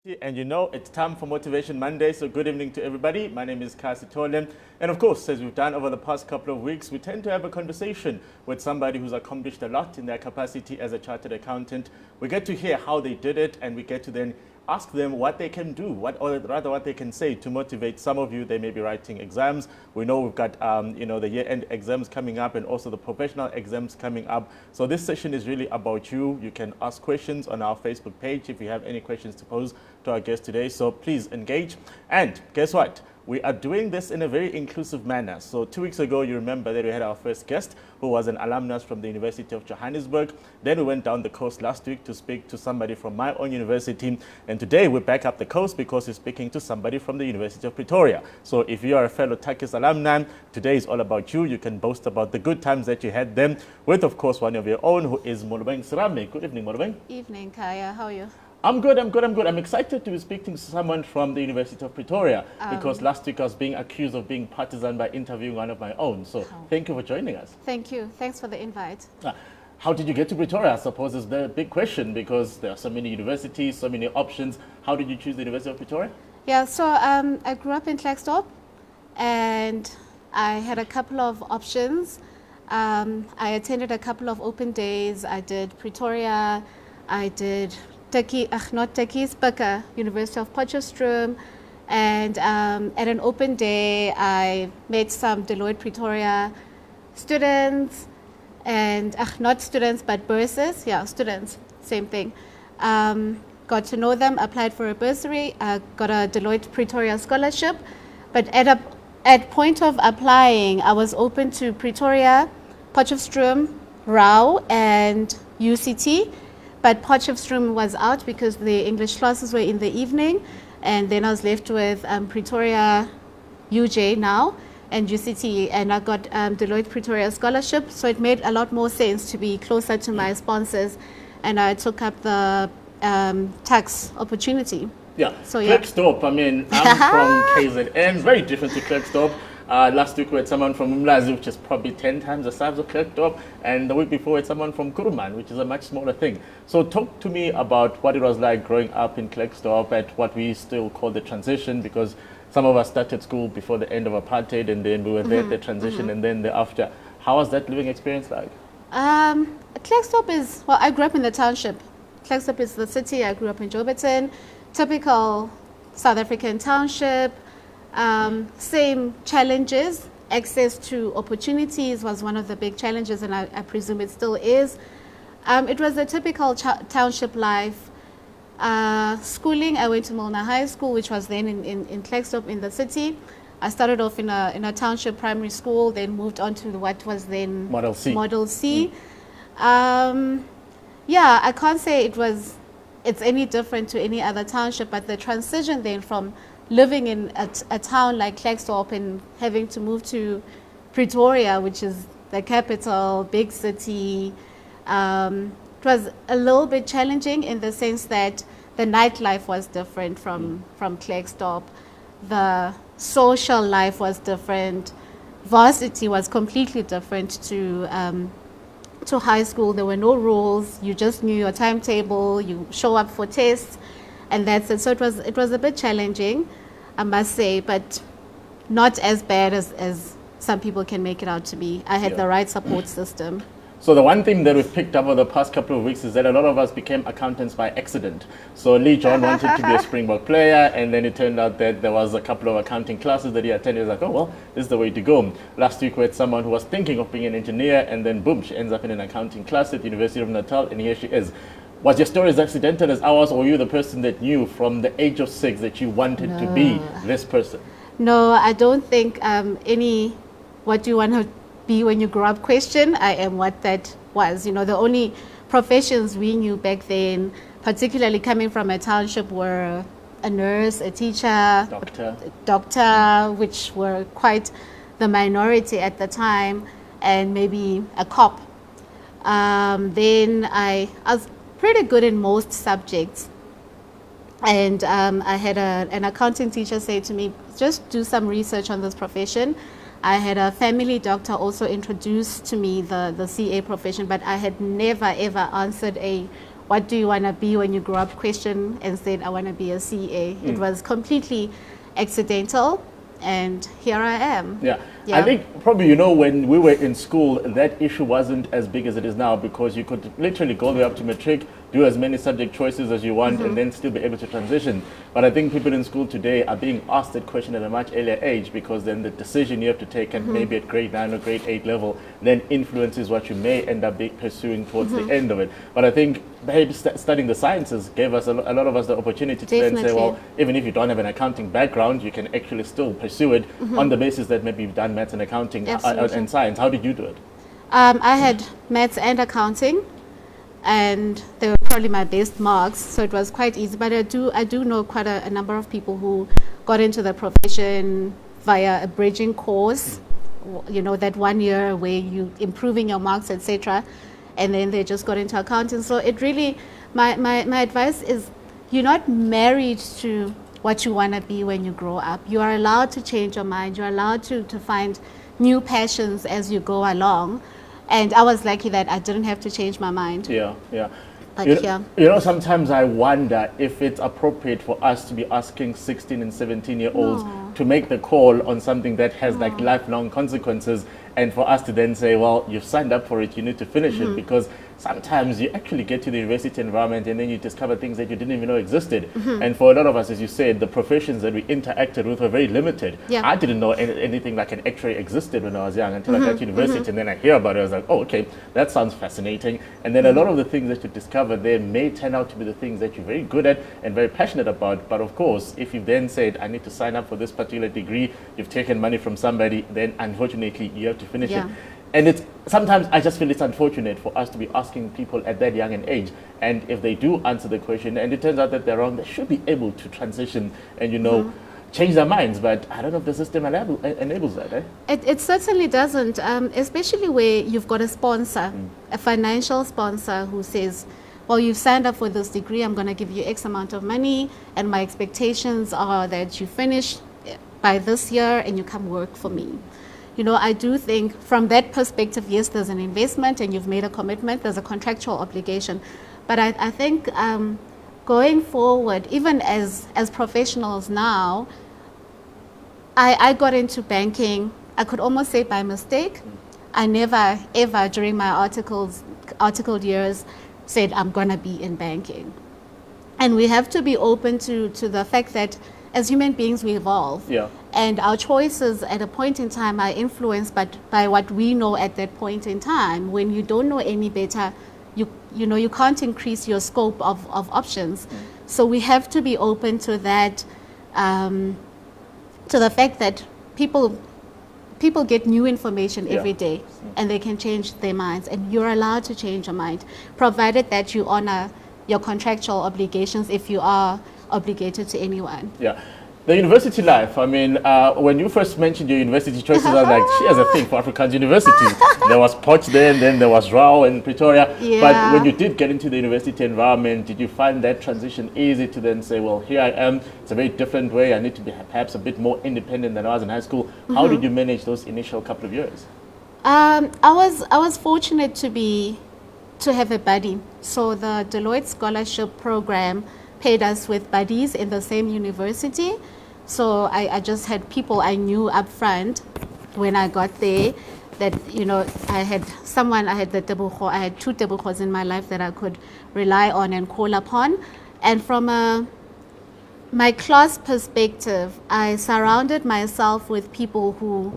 And you know, it's time for Motivation Monday, so good evening to everybody. My name is Khaya Sithole. And of course, as we've done over the past couple of weeks, we tend to have a conversation with somebody who's accomplished a lot in their capacity as a chartered accountant. We get to hear how they did it, and we get to then ask them what they can do, or rather what they can say to motivate some of you. They may be writing exams. We know we've got the year-end exams coming up and also the professional exams coming up. So this session is really about you. You can ask questions on our Facebook page if you have any questions to pose to our guest today. So please engage. And guess what? We are doing this in a very inclusive manner. So 2 weeks ago, you remember that we had our first guest who was an alumnus from the University of Johannesburg. Then we went down the coast last week to speak to somebody from my own university. And today we're back up the coast because we're speaking to somebody from the University of Pretoria. So if you are a fellow Takis alumni, today is all about you. You can boast about the good times that you had then with, of course, one of your own who is Molobeng Serame. Good evening, Molobeng. Evening, Khaya. How are you? I'm good. I'm excited to be speaking to someone from the University of Pretoria because last week I was being accused of being partisan by interviewing one of my own. So thank you for joining us. Thank you. Thanks for the invite. How did you get to Pretoria? I suppose is the big question because there are so many universities, so many options. How did you choose the University of Pretoria? Yeah, so I grew up in Klerksdorp and I had a couple of options. I attended a couple of open days. I did Pretoria. I did University of Potchefstroom, and at an open day I met some Deloitte Pretoria students, and not students but bursars, students, same thing. Got to know them, applied for a bursary, got a Deloitte Pretoria scholarship, but at point of applying I was open to Pretoria, Potchefstroom, Rau and UCT. But Potchefstroom was out because the English classes were in the evening, and then I was left with Pretoria, UJ now, and UCT, and I got Deloitte Pretoria scholarship, so it made a lot more sense to be closer to my sponsors, and I took up the tax opportunity. Yeah, so Klerksdorp, I mean, I'm from KZN, very different to Klerksdorp. Last week we had someone from Umlazi, which is probably 10 times the size of Klerksdorp, and the week before we had someone from Kuruman, which is a much smaller thing. So talk to me about what it was like growing up in Klerksdorp at what we still call the transition, because some of us started school before the end of apartheid, and then we were there at the transition, and then the after. How was that living experience like? Klerksdorp is, well, I grew up in the township. Klerksdorp is the city. I grew up in Joburton, typical South African township. Same challenges. Access to opportunities was one of the big challenges, and I presume it still is. It was a typical township life. Schooling, I went to Milner High School, which was then in Klerksdorp in the city. I started off in a township primary school, then moved on to what was then Model C. I can't say it's any different to any other township, but the transition then from living in a town like Klerksdorp and having to move to Pretoria, which is the capital, big city, it was a little bit challenging in the sense that the nightlife was different from Klerksdorp. The social life was different. Varsity was completely different to high school. There were no rules. You just knew your timetable. You show up for tests, and that's it. So it was a bit challenging, I must say, but not as bad as some people can make it out to be. I had the right support system. So the one thing that we've picked up over the past couple of weeks is that a lot of us became accountants by accident. So Lee John wanted to be a Springbok player, and then it turned out that there was a couple of accounting classes that he attended. He was like, oh, well, this is the way to go. Last week we had someone who was thinking of being an engineer, and then boom, she ends up in an accounting class at the University of Natal, and here she is. Was your story as accidental as ours, or were you the person that knew from the age of 6 that you wanted to be this person? No, I don't think what do you want to be when you grow up question, I am what that was. You know, the only professions we knew back then, particularly coming from a township, were a nurse, a teacher, doctor, which were quite the minority at the time, and maybe a cop. Then I was pretty good in most subjects. And I had an accounting teacher say to me, just do some research on this profession. I had a family doctor also introduce to me the CA profession, but I had never ever answered a what do you want to be when you grow up question and said, I want to be a CA. It was completely accidental, and here I am. Yeah. I think probably, when we were in school, that issue wasn't as big as it is now, because you could literally go way up to matric, do as many subject choices as you want, and then still be able to transition. But I think people in school today are being asked that question at a much earlier age, because then the decision you have to take, and maybe at grade 9 or grade 8 level, then influences what you may end up pursuing towards the end of it. But I think maybe studying the sciences gave us a lot of us the opportunity to then say, well, even if you don't have an accounting background, you can actually still pursue it on the basis that maybe you've done maths and accounting and science. How did you do it? I had maths and accounting, and they were probably my best marks, so it was quite easy. But I do know quite a number of people who got into the profession via a bridging course, that 1 year where you improving your marks, etc., and then they just got into accounting. So it really, my advice is, you're not married to what you want to be when you grow up. You are allowed to change your mind. You're allowed to find new passions as you go along. And I was lucky that I didn't have to change my mind. Yeah. But sometimes I wonder if it's appropriate for us to be asking 16 and 17-year-olds to make the call on something that has like lifelong consequences, and for us to then say, well, you've signed up for it, you need to finish it, because sometimes you actually get to the university environment and then you discover things that you didn't even know existed. And for a lot of us, as you said, the professions that we interacted with were very limited. I didn't know anything like an actuary existed when I was young until I got to university, and then I hear about it. I was like, oh, okay, that sounds fascinating. And then a lot of the things that you discover there may turn out to be the things that you're very good at and very passionate about. But of course, if you then said, I need to sign up for this particular degree, you've taken money from somebody, then unfortunately you have to finish it. And it's sometimes I just feel it's unfortunate for us to be asking people at that young an age, and if they do answer the question and it turns out that they're wrong, they should be able to transition and change their minds. But I don't know if the system enables that. It certainly doesn't, especially where you've got a sponsor, a financial sponsor who says, well, you've signed up for this degree, I'm going to give you X amount of money, and my expectations are that you finish by this year and you come work for me. I do think from that perspective, yes, there's an investment and you've made a commitment, there's a contractual obligation. But I think going forward, even as professionals now, I got into banking, I could almost say by mistake. I never, ever during my articled years said I'm going to be in banking. And we have to be open to the fact that as human beings, we evolve. And our choices at a point in time are influenced by what we know at that point in time. When you don't know any better, you can't increase your scope of options. So we have to be open to that, to the fact that people get new information every day, and they can change their minds. And you're allowed to change your mind, provided that you honor your contractual obligations if you are obligated to anyone. The university life, I mean, when you first mentioned your university choices, I was like, she has a thing for Afrikaans universities. There was Potch then there was Rao and Pretoria. But when you did get into the university environment, did you find that transition easy to then say, well, here I am, it's a very different way, I need to be perhaps a bit more independent than I was in high school. How did you manage those initial couple of years? I was fortunate to have a buddy. So the Deloitte Scholarship Program paid us with buddies in the same university. So I just had people I knew up front when I got there that, I had the Tebucho, I had 2 Tebuchos in my life that I could rely on and call upon. And from my class perspective, I surrounded myself with people who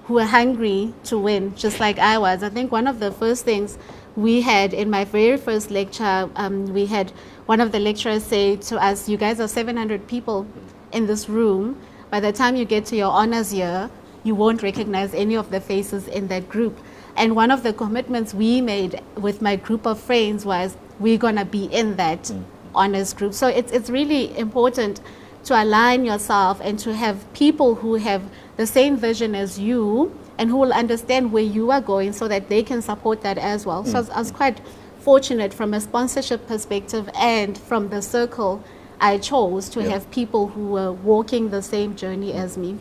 were hungry to win, just like I was. I think one of the first things we had in my very first lecture, we had one of the lecturers say to us, you guys are 700 people in this room. By the time you get to your honors year, you won't recognize any of the faces in that group. And one of the commitments we made with my group of friends was we're going to be in that honors group. So it's really important to align yourself and to have people who have the same vision as you and who will understand where you are going so that they can support that as well. So I was quite fortunate from a sponsorship perspective and from the circle I chose to have people who were walking the same journey as me.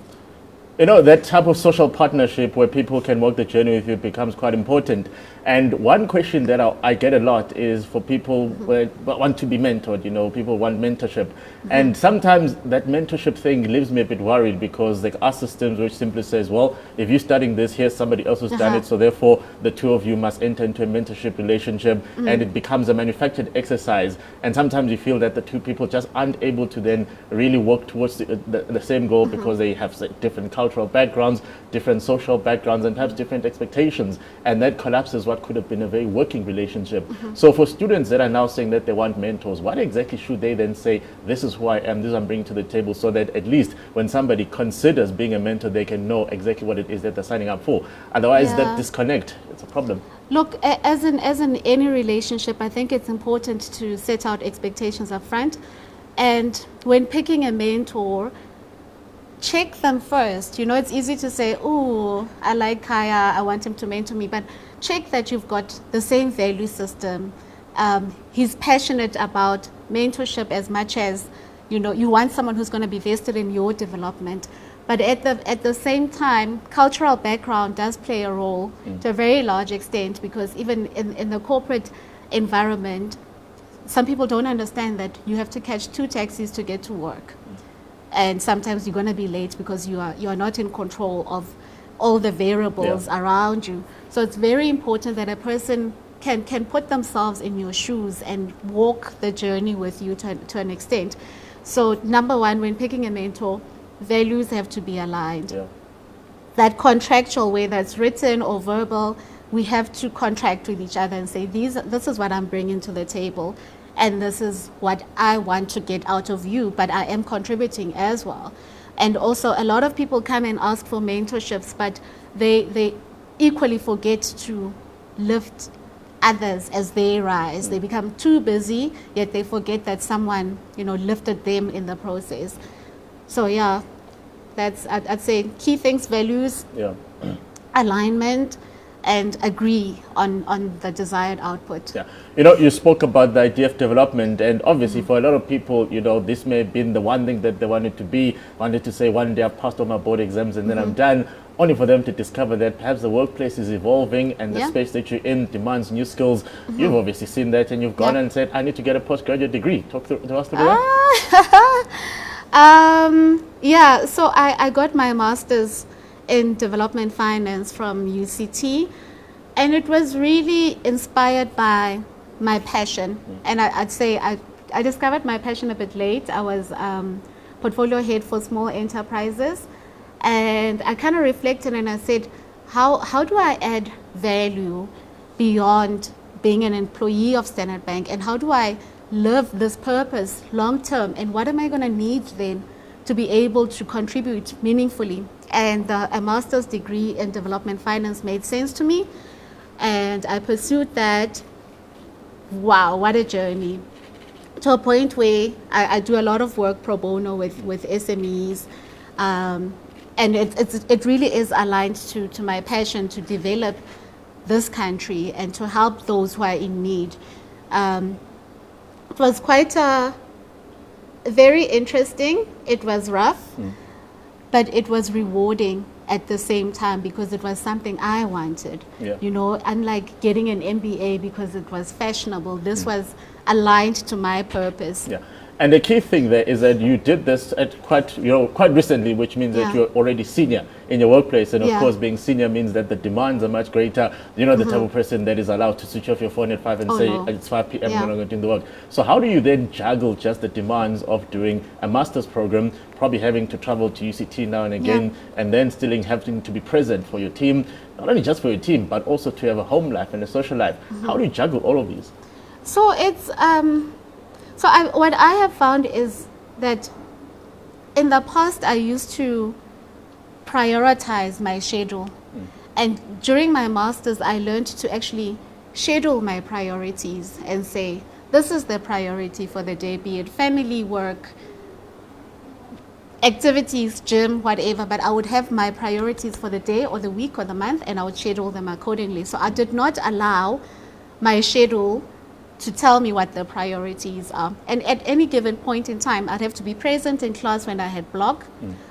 That type of social partnership where people can walk the journey with you becomes quite important. And one question that I get a lot is for people who want to be mentored, people want mentorship. And sometimes that mentorship thing leaves me a bit worried because like our systems which simply says, well, if you're studying this, here's somebody else who's done it, so therefore the two of you must enter into a mentorship relationship, and it becomes a manufactured exercise. And sometimes you feel that the two people just aren't able to then really work towards the same goal because they have different cultural backgrounds, different social backgrounds, and perhaps different expectations. And that collapses what could have been a very working relationship. So for students that are now saying that they want mentors, what exactly should they then say, this is who I am, this I'm bringing to the table, so that at least when somebody considers being a mentor, they can know exactly what it is that they're signing up for. Otherwise, that disconnect, it's a problem. Look, as in any relationship, I think it's important to set out expectations up front. And when picking a mentor, check them first. It's easy to say, oh, I like Khaya, I want him to mentor me, but check that you've got the same value system. He's passionate about mentorship as much as, you want someone who's going to be vested in your development. But at the same time, cultural background does play a role to a very large extent, because even in the corporate environment, some people don't understand that you have to catch 2 taxis to get to work. And sometimes you're going to be late because you are not in control of all the variables around you. So it's very important that a person can put themselves in your shoes and walk the journey with you to an extent. So number one, when picking a mentor, values have to be aligned. That contractual way, that's written or verbal, we have to contract with each other and say, this is what I'm bringing to the table, and this is what I want to get out of you, but I am contributing as well. And also, a lot of people come and ask for mentorships, but they equally forget to lift others as they rise. They become too busy, yet they forget that someone, lifted them in the process. So yeah, that's, I'd say, key things: values, alignment, and agree on the desired output. You spoke about the idea of development, and obviously for a lot of people, this may have been the one thing that they wanted to say, one day I've passed all my board exams and then I'm done, only for them to discover that perhaps the workplace is evolving and the space that you're in demands new skills. You've obviously seen that, and you've gone and said, I need to get a postgraduate degree. Talk to us through that. So I got my master's in development finance from UCT, and it was really inspired by my passion. And I'd say I discovered my passion a bit late. I was portfolio head for small enterprises, and I kind of reflected and I said, how do I add value beyond being an employee of Standard Bank, and how do I live this purpose long term, and what am I going to need then to be able to contribute meaningfully? And a master's degree in development finance made sense to me, and I pursued that. Wow, what a journey, to a point where I do a lot of work pro bono with SMEs, and it really is aligned to my passion to develop this country and to help those who are in need. It was quite very interesting. It was rough, but it was rewarding at the same time, because it was something I wanted. Unlike getting an MBA because it was fashionable, this was aligned to my purpose. And the key thing there is that you did this at quite recently, which means that you're already senior in your workplace. And of course, being senior means that the demands are much greater. The type of person that is allowed to switch off your phone at 5 and say, it's 5 p.m. we're not going to do the work. So how do you then juggle just the demands of doing a master's program, probably having to travel to UCT now and again, and then still having to be present for your team, not only just for your team, but also to have a home life and a social life? How do you juggle all of these? So it's... what I have found is that in the past I used to prioritize my schedule. And during my master's, I learned to actually schedule my priorities and say, this is the priority for the day, be it family, work, activities, gym, whatever. But I would have my priorities for the day or the week or the month, and I would schedule them accordingly. So I did not allow my schedule to tell me what the priorities are. And at any given point in time, I'd have to be present in class when I had block,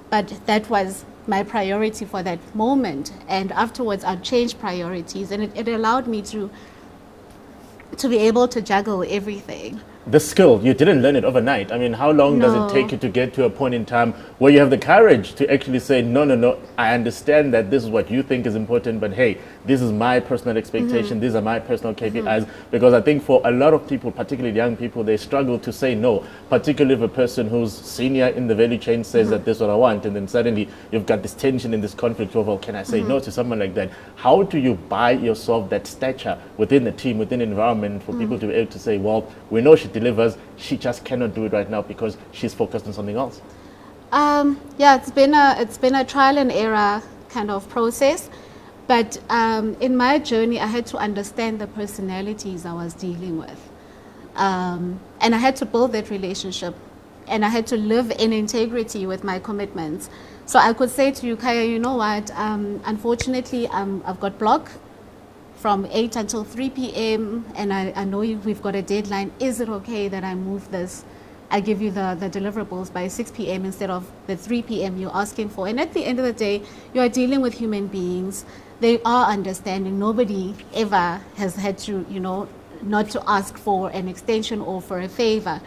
but that was my priority for that moment, and afterwards I'll change priorities, and it allowed me to be able to juggle everything. The skill, you didn't learn it overnight. I mean, how long does it take No. you to get to a point in time where you have the courage to actually say, no, no, no, I understand that this is what you think is important, but hey, this is my personal expectation, these are my personal KPIs. Because I think for a lot of people, particularly young people, they struggle to say no, particularly if a person who's senior in the value chain says that this is what I want, and then suddenly you've got this tension and this conflict of, well, can I say no to someone like that? How do you buy yourself that stature within the team, within the environment, for people to be able to say, well, we know she delivers, she just cannot do it right now because she's focused on something else? Yeah, it's been a trial and error kind of process, but in my journey, I had to understand the personalities I was dealing with, and I had to build that relationship, and I had to live in integrity with my commitments. So I could say to you, Khaya, you know what? Unfortunately, I've got block from 8 until 3 p.m. and I know we've got a deadline. Is it okay that I move this? I give you the deliverables by 6 p.m. instead of the 3 p.m. you're asking for. And at the end of the day, you are dealing with human beings. They are understanding. Nobody ever has had to, not to ask for an extension or for a favor.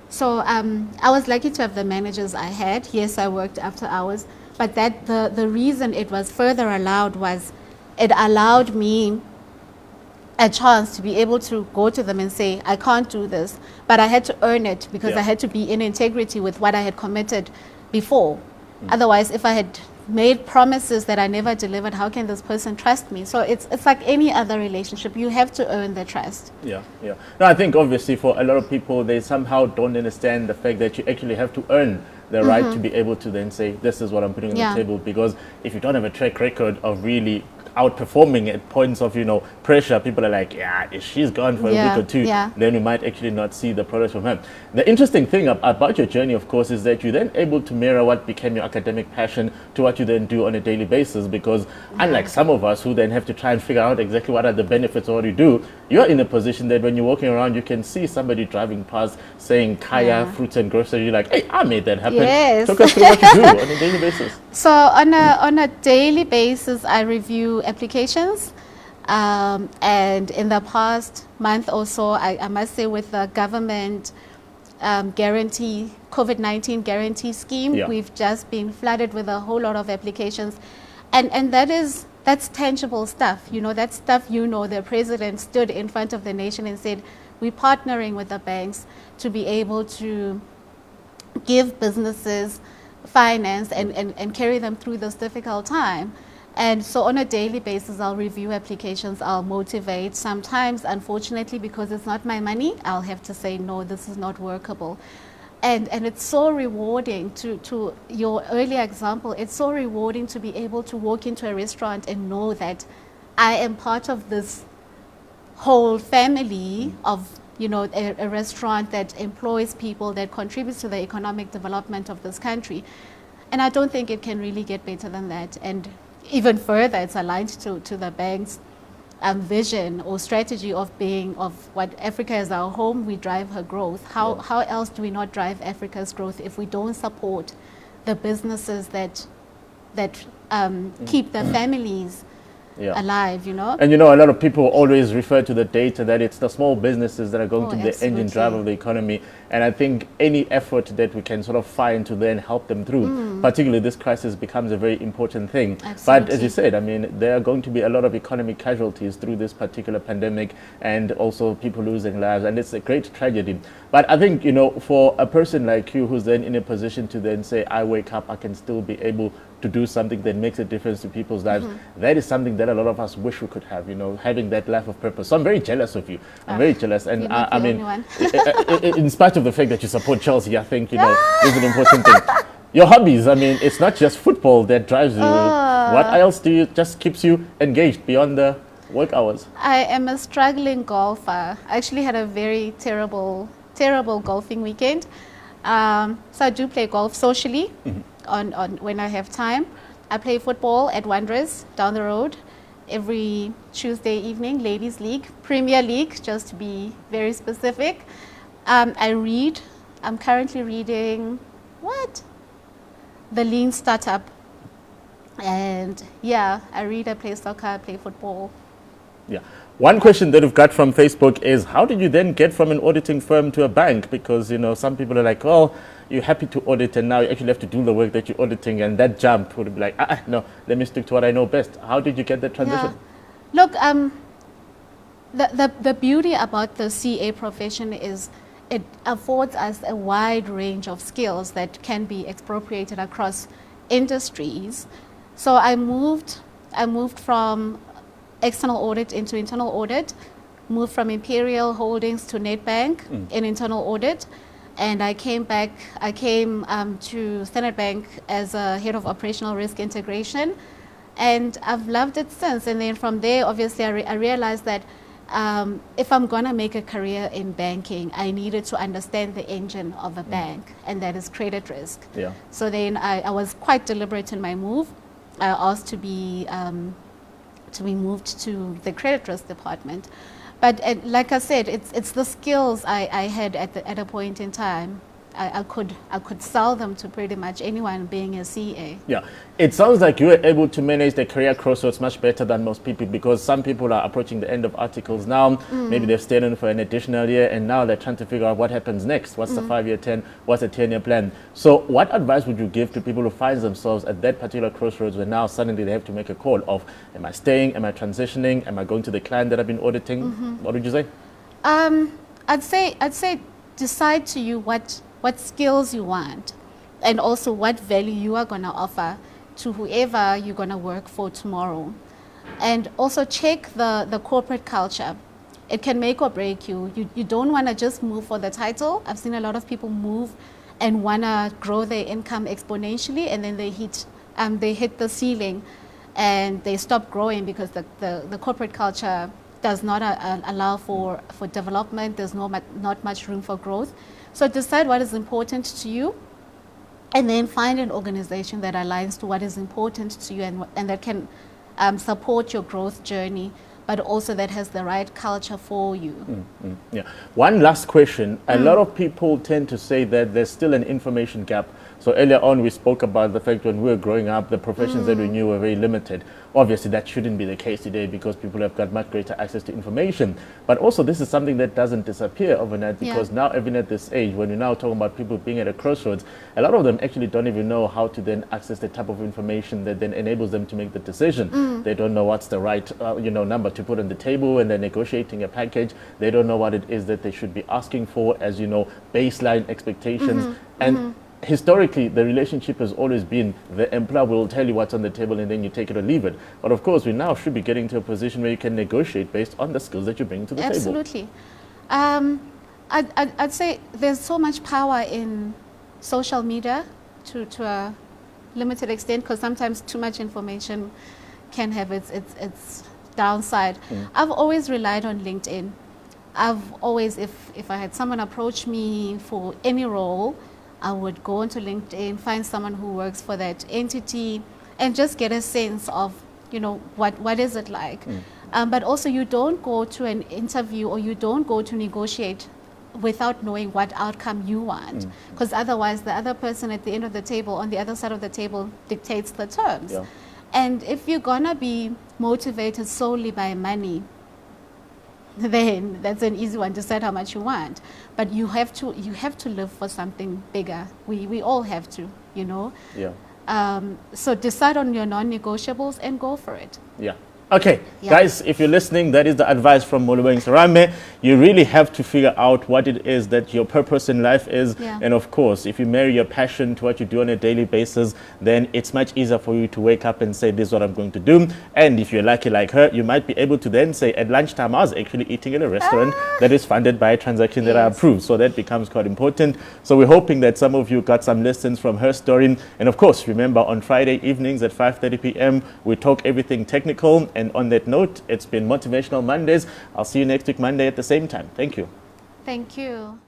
So I was lucky to have the managers I had. Yes, I worked after hours, but the reason it was further allowed was it allowed me a chance to be able to go to them and say, I can't do this, but I had to earn it because I had to be in integrity with what I had committed before. Otherwise, if I had made promises that I never delivered, how can this person trust me? So it's like any other relationship. You have to earn the trust. Yeah. No, I think obviously for a lot of people, they somehow don't understand the fact that you actually have to earn the right to be able to then say, this is what I'm putting on the table. Because if you don't have a track record of really outperforming at points of pressure, people are like, yeah, if she's gone for a week or two, then we might actually not see the progress from her. The interesting thing about your journey, of course, is that you're then able to mirror what became your academic passion to what you then do on a daily basis, because unlike some of us who then have to try and figure out exactly what are the benefits of what you do, you're in a position that when you're walking around, you can see somebody driving past saying Khaya fruits and grocery, you're like, hey, I made that happen. Yes. Talk us through what you do on a daily basis. So on a daily basis, I review applications, and in the past month or so, I must say, with the government guarantee, COVID-19 guarantee scheme, we've just been flooded with a whole lot of applications, and that's tangible stuff. That stuff, the president stood in front of the nation and said, we're partnering with the banks to be able to give businesses finance and carry them through this difficult time. And so on a daily basis, I'll review applications, I'll motivate. Sometimes, unfortunately, because it's not my money, I'll have to say, no, this is not workable. And it's so rewarding to your earlier example, it's so rewarding to be able to walk into a restaurant and know that I am part of this whole family of a restaurant that employs people, that contributes to the economic development of this country. And I don't think it can really get better than that. And even further, it's aligned to the bank's vision or strategy of what Africa is our home, we drive her growth. How else do we not drive Africa's growth if we don't support the businesses that keep the families alive, And a lot of people always refer to the data that it's the small businesses that are going to be the engine driver of the economy. And I think any effort that we can sort of find to then help them through, particularly this crisis, becomes a very important thing. But as you said, there are going to be a lot of economic casualties through this particular pandemic, and also people losing lives, and it's a great tragedy. But I think, for a person like you who's then in a position to then say, I wake up, I can still be able to do something that makes a difference to people's lives, that is something that a lot of us wish we could have, having that life of purpose. So I'm very jealous of you. I'm very jealous. And in spite of the fact that you support Chelsea, I think, is an important thing. Your hobbies, it's not just football that drives you. What else just keeps you engaged beyond the work hours? I am a struggling golfer. I actually had a very terrible golfing weekend. So I do play golf socially on when I have time. I play football at Wanderers down the road every Tuesday evening, Ladies League, Premier League, just to be very specific. I read. I'm currently reading The Lean Startup And yeah, I read, I play soccer, I play football. Yeah. One question that we've got from Facebook is, how did you then get from an auditing firm to a bank? Because, some people are like, oh, you're happy to audit and now you actually have to do the work that you're auditing, and that jump would be like, no, let me stick to what I know best. How did you get that transition? Yeah. Look, the beauty about the CA profession is it affords us a wide range of skills that can be expropriated across industries. So I moved from external audit into internal audit, moved from Imperial Holdings to Nedbank in internal audit, and I came to Standard Bank as a head of operational risk integration, and I've loved it since. And then from there, obviously, I realized that if I'm going to make a career in banking, I needed to understand the engine of a bank, and that is credit risk. Yeah. So then I was quite deliberate in my move. I asked to be moved to the credit risk department. But like I said, it's the skills I had at a point in time. I could sell them to pretty much anyone being a CA. Yeah, it sounds like you were able to manage the career crossroads much better than most people, because some people are approaching the end of articles now. Maybe they've stayed on for an additional year and now they're trying to figure out what happens next. What's the 5-year, what's the 10-year plan? So what advice would you give to people who find themselves at that particular crossroads where now suddenly they have to make a call of, am I staying, am I transitioning, am I going to the client that I've been auditing? What would you say? I'd say decide to you what skills you want, and also what value you are going to offer to whoever you're going to work for tomorrow. And also check the corporate culture. It can make or break you. You don't want to just move for the title. I've seen a lot of people move and want to grow their income exponentially, and then they hit the ceiling and they stop growing because the corporate culture does not allow for development. There's not much room for growth. So decide what is important to you, and then find an organization that aligns to what is important to you and that can support your growth journey, but also that has the right culture for you. Yeah. One last question. A lot of people tend to say that there's still an information gap. So earlier on, we spoke about the fact when we were growing up, the professions that we knew were very limited. Obviously, that shouldn't be the case today because people have got much greater access to information. But also, this is something that doesn't disappear overnight, because now, even at this age, when we're now talking about people being at a crossroads, a lot of them actually don't even know how to then access the type of information that then enables them to make the decision. They don't know what's the right number to put on the table when they're negotiating a package. They don't know what it is that they should be asking for as, baseline expectations. And historically, the relationship has always been the employer will tell you what's on the table and then you take it or leave it. But of course, we now should be getting to a position where you can negotiate based on the skills that you bring to the table. Absolutely. I'd say there's so much power in social media to a limited extent, because sometimes too much information can have its downside. I've always relied on LinkedIn. I've always, if I had someone approach me for any role, I would go onto LinkedIn, find someone who works for that entity, and just get a sense of, what is it like. But also, you don't go to an interview or you don't go to negotiate without knowing what outcome you want, because otherwise the other person at the end of the table, on the other side of the table, dictates the terms. Yeah. And if you're gonna be motivated solely by money, then that's an easy one, decide how much you want. But you have to live for something bigger. We all have to, Yeah. So decide on your non-negotiables and go for it. Yeah. Okay, Yeah. guys, if you're listening, that is the advice from Molobeng Serame. You really have to figure out what it is that your purpose in life is. Yeah. And of course, if you marry your passion to what you do on a daily basis, then it's much easier for you to wake up and say, this is what I'm going to do. And if you're lucky like her, you might be able to then say, at lunchtime, I was actually eating in a restaurant that is funded by a transaction that I Yes. approved. So that becomes quite important. So we're hoping that some of you got some lessons from her story. And of course, remember, on Friday evenings at 5:30 p.m., we talk everything technical. And on that note, it's been Motivational Mondays. I'll see you next week Monday at the same time. Thank you. Thank you.